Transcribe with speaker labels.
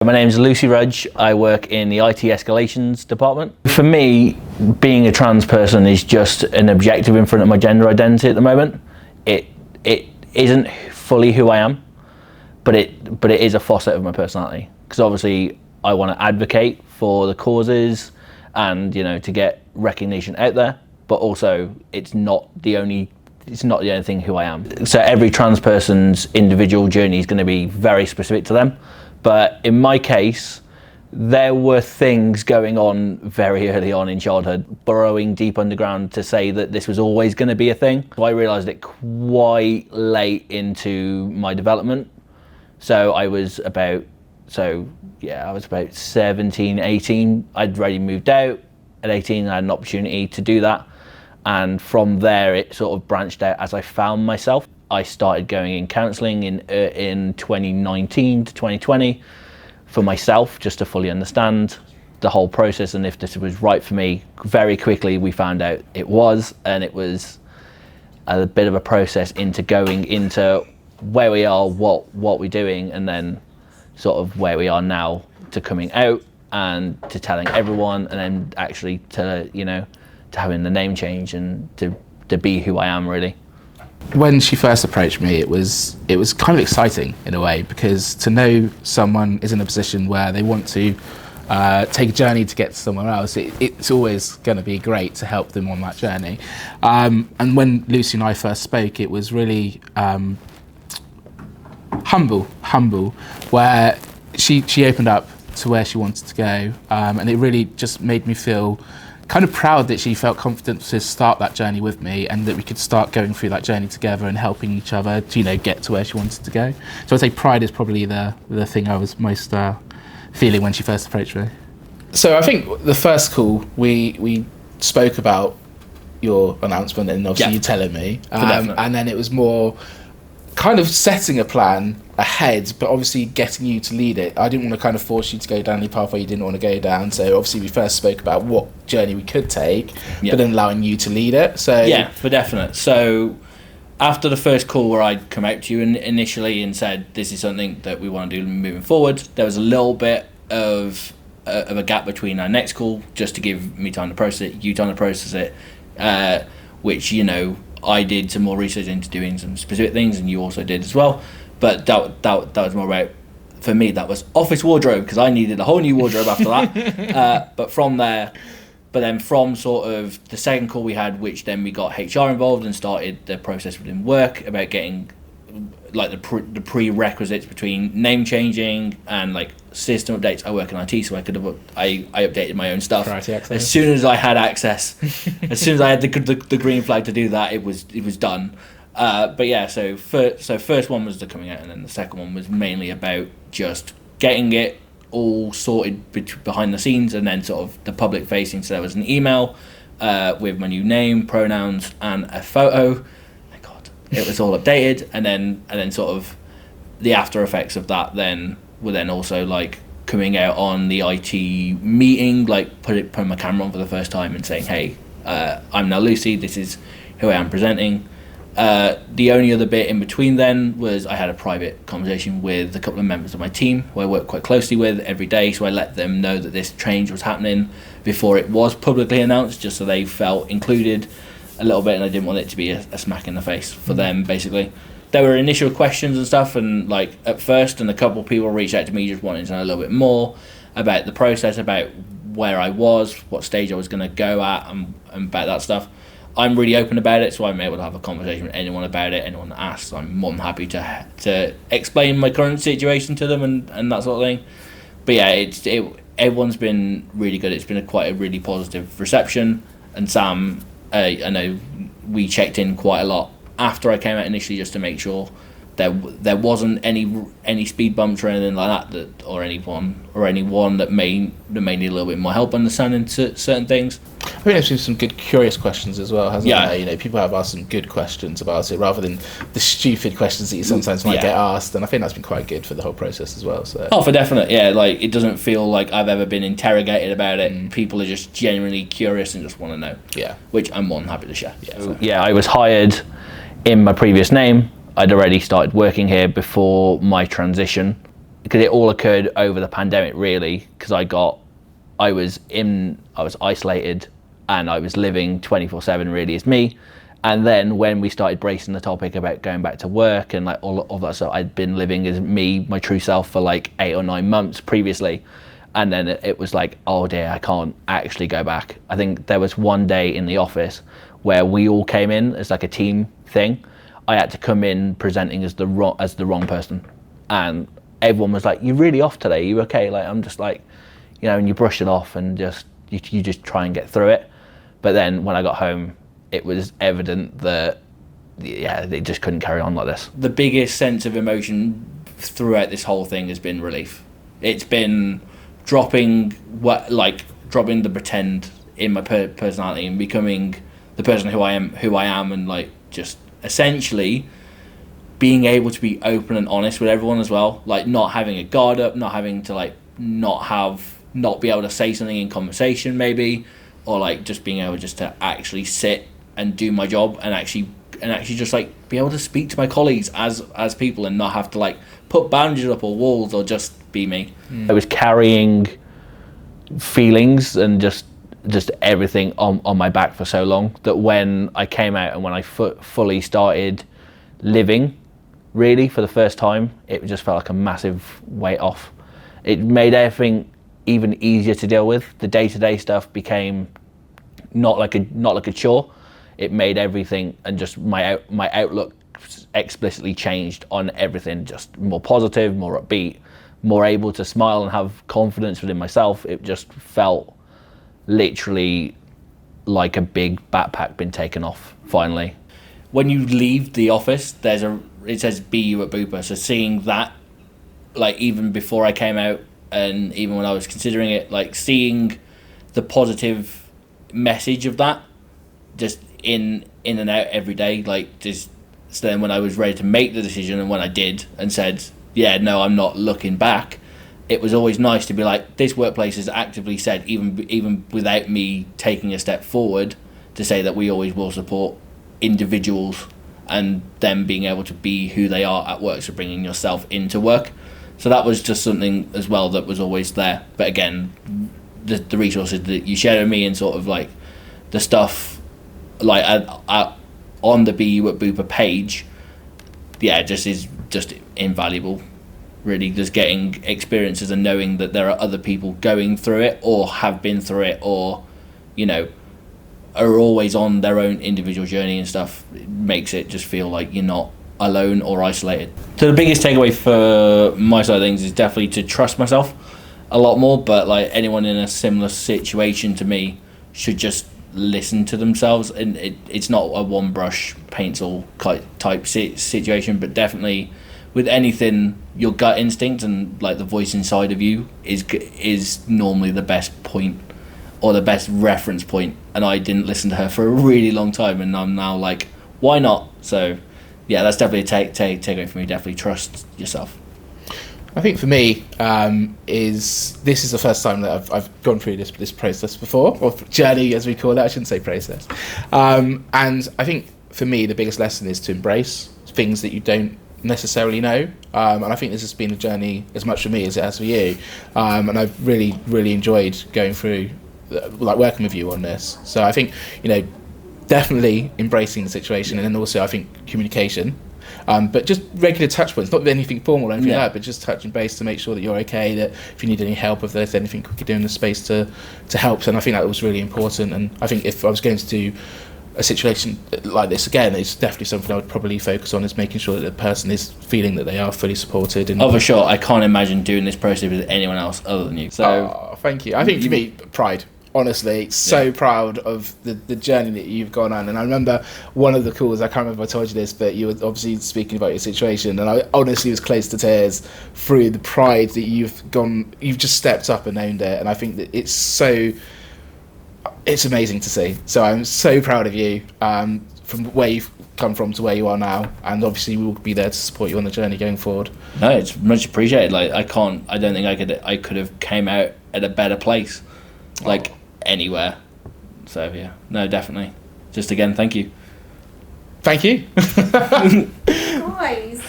Speaker 1: My name's Rudge. I work in the IT escalations department. For me, being a trans person is just an objective in front of my gender identity at the moment. It isn't fully who I am, but it is a facet of my personality. Because obviously I want to advocate for the causes and to get recognition out there, but also it's not the only thing who I am. So every trans person's individual journey is going to be very specific to them. But in my case, there were things going on very early on in childhood, burrowing deep underground to say that this was always going to be a thing. So I realised it quite late into my development. So I was about 17, 18. I'd already moved out. At 18, I had an opportunity to do that. And from there, it sort of branched out as I found myself. I started going in counselling in 2019 to 2020 for myself, just to fully understand the whole process and if this was right for me. Very quickly, we found out it was, and it was a bit of a process into going into where we are, what we're doing, and then sort of where we are now to coming out and to telling everyone, and then actually to having the name change and to be who I am really.
Speaker 2: When she first approached me, it was kind of exciting in a way, because to know someone is in a position where they want to take a journey to get to somewhere else, it's always going to be great to help them on that journey. And when Lucy and I first spoke, it was really humble, where she opened up to where she wanted to go, and it really just made me feel kind of proud that she felt confident to start that journey with me, and that we could start going through that journey together and helping each other to get to where she wanted to go. So I'd say pride is probably the thing I was most feeling when she first approached me. So I think the first call we spoke about your announcement, and obviously you telling me, and then it was more kind of setting a plan ahead, but obviously getting you to lead it. I didn't want to kind of force you to go down any pathway you didn't want to go down. So obviously we first spoke about what journey we could take, but then allowing you to lead it. So
Speaker 1: yeah, for definite. So after the first call where I'd come out to you initially and said this is something that we want to do moving forward, there was a little bit of a gap between our next call, just to give me time to process it, you time to process it, which I did some more research into doing some specific things, and you also did as well. But that was more about, for me, that was office wardrobe, because I needed a whole new wardrobe after that. But then from sort of the second call we had, which then we got HR involved and started the process within work about getting like the prerequisites between name changing and like system updates. I work in IT, so I updated my own stuff as soon as I had access. As soon as I had the green flag to do that, it was done. But yeah, so first one was the coming out, and then the second one was mainly about just getting it all sorted behind the scenes, and then sort of the public facing. So there was an email with my new name, pronouns, and a photo. It was all updated, and then sort of the after effects of that then were then also like coming out on the IT meeting, like putting my camera on for the first time and saying, hey, I'm now Lucy, this is who I am presenting. The only other bit in between then was I had a private conversation with a couple of members of my team who I work quite closely with every day, so I let them know that this change was happening before it was publicly announced, just so they felt included a little bit, and I didn't want it to be a smack in the face for them, basically. There were initial questions and stuff, and like at first, and a couple of people reached out to me just wanting to know a little bit more about the process, about where I was, what stage I was going to go at, and about that stuff. I'm really open about it, so I'm able to have a conversation with anyone about it, anyone that asks. I'm more than happy to explain my current situation to them and that sort of thing. But yeah, everyone's been really good. It's been quite a really positive reception, and Sam, I know we checked in quite a lot after I came out initially, just to make sure there wasn't any speed bumps or anything like that or anyone that may need a little bit more help understanding certain things.
Speaker 2: I think there's been some good curious questions as well, hasn't there? People have asked some good questions about it, rather than the stupid questions that you sometimes might get asked, and I think that's been quite good for the whole process as well. So.
Speaker 1: Oh, for definite, yeah. Like, it doesn't feel like I've ever been interrogated about it. People are just genuinely curious and just want to know.
Speaker 2: Yeah.
Speaker 1: Which I'm more than happy to share.
Speaker 2: Yeah,
Speaker 1: I was hired in my previous name. I'd already started working here before my transition. because it all occurred over the pandemic, really, because I was isolated, and I was living 24/7 really as me. And then when we started bracing the topic about going back to work and like all of that stuff, I'd been living as me, my true self, for like 8 or 9 months previously. And then it was like, oh dear, I can't actually go back. I think there was one day in the office where we all came in as like a team thing. I had to come in presenting as the wrong person, and everyone was like, "You're really off today. You okay?" Like, I'm just like, and you brush it off and just you just try and get through it. But then when I got home, it was evident that they just couldn't carry on like this. The biggest sense of emotion throughout this whole thing has been relief. It's been dropping the pretend in my personality and becoming the person who I am, and like just essentially being able to be open and honest with everyone as well, like not having a guard up, not having to like not be able to say something in conversation maybe, or like just being able just to actually sit and do my job and actually just like be able to speak to my colleagues as people and not have to like put boundaries up or walls or just be me. I was carrying feelings and just everything on my back for so long that when I came out and when I fully started living really for the first time, it just felt like a massive weight off. It made everything even easier to deal with. The day-to-day stuff became not like a chore. It made everything, and just my outlook explicitly changed on everything, just more positive, more upbeat, more able to smile and have confidence within myself. It just felt literally like a big backpack been taken off finally. When you leave the office, it says "Be you at Booper." So seeing that, like even before I came out, and even when I was considering it, like seeing the positive message of that, just in and out every day, like just. So then when I was ready to make the decision, and when I did and said, yeah, no, I'm not looking back, it was always nice to be like, this workplace has actively said, even without me taking a step forward, to say that we always will support individuals and them being able to be who they are at work, so bringing yourself into work. So that was just something as well that was always there. But again, the resources that you shared with me and sort of like the stuff like on the Be You at Booper page, just is just invaluable. Really, just getting experiences and knowing that there are other people going through it or have been through it, or are always on their own individual journey and stuff. It makes it just feel like you're not alone or isolated. So the biggest takeaway for my side of things is definitely to trust myself a lot more, but like anyone in a similar situation to me should just listen to themselves, and it's not a one brush paints all type situation, but definitely with anything, your gut instinct and like the voice inside of you is normally the best point or the best reference point. And I didn't listen to her for a really long time, and I'm now like, why not? So yeah, that's definitely a takeaway for me. Definitely trust yourself.
Speaker 2: I think for me, this is the first time that I've gone through this process before, or journey as we call it. I shouldn't say process. And I think for me, the biggest lesson is to embrace things that you don't necessarily know. And I think this has been a journey as much for me as it has for you. And I've really, really enjoyed going through, like working with you on this. So I think, definitely embracing the situation, and then also I think communication. But just regular touch points, not anything formal or anything like that, but just touching base to make sure that you're okay, that if you need any help, if there's anything we could do in the space to help. And I think that was really important. And I think if I was going to do a situation like this again, it's definitely something I would probably focus on, is making sure that the person is feeling that they are fully supported. And
Speaker 1: for sure, I can't imagine doing this process with anyone else other than you. So
Speaker 2: thank you. I think for me, pride. Honestly, so proud of the journey that you've gone on. And I remember one of the calls, I can't remember if I told you this, but you were obviously speaking about your situation, and I honestly was close to tears through the pride that you've just stepped up and owned it. And I think that it's amazing to see. So I'm so proud of you, from where you've come from to where you are now, and obviously we'll be there to support you on the journey going forward. No,
Speaker 1: it's much appreciated. Like I don't think I could have came out at a better place, like anywhere. So yeah, no, definitely. Just again, thank you.
Speaker 2: Thank you.
Speaker 3: Guys.